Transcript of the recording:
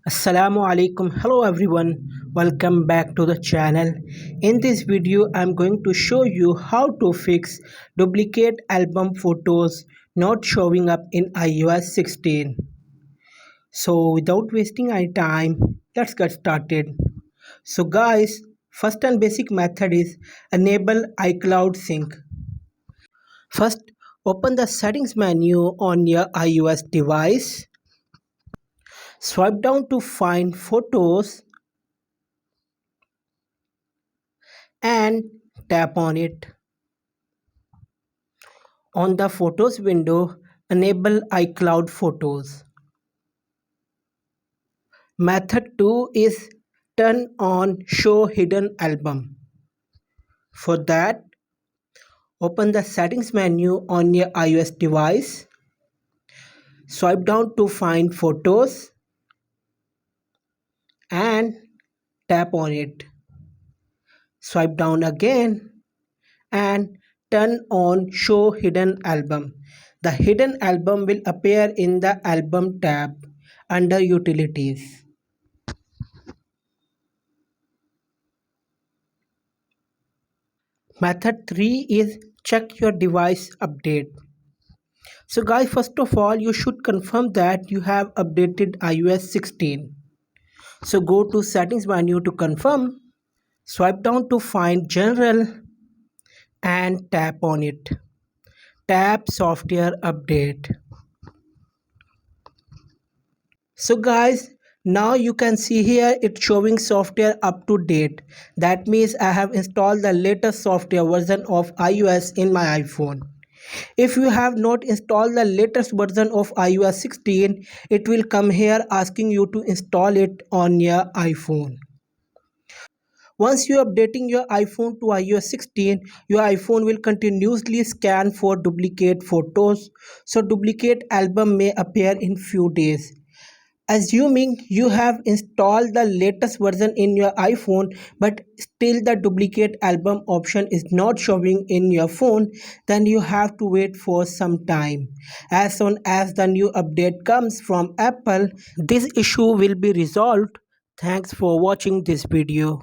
Assalamu alaikum. Hello everyone. Welcome back to the channel. In this video, I'm going to show you how to fix duplicate album photos not showing up in iOS 16. So without wasting any time, let's get started. So guys, first and basic method is enable iCloud sync. First, open the settings menu on your iOS device. Swipe down to find photos and tap on it. On the Photos window, enable iCloud Photos. Method 2 is turn on Show Hidden Album. For that, open the Settings menu on your iOS device. Swipe down to find Photos and tap on it. Swipe down again and turn on Show Hidden Album. The hidden album will appear in the Album tab under Utilities. Method 3 is check your device update. So guys, first of all, you should confirm that you have updated iOS 16. So go to Settings menu to confirm. Swipe down to find General and tap on it. Tap Software Update. So guys, now you can see here it's showing software up to date. That means I have installed the latest software version of iOS in my iPhone. If you have not installed the latest version of iOS 16, it will come here asking you to install it on your iPhone. Once you are updating your iPhone to iOS 16, your iPhone will continuously scan for duplicate photos. So duplicate album may appear in few days. Assuming you have installed the latest version in your iPhone but still the duplicate album option is not showing in your phone, then you have to wait for some time. As soon as the new update comes from Apple, this issue will be resolved. Thanks for watching this video.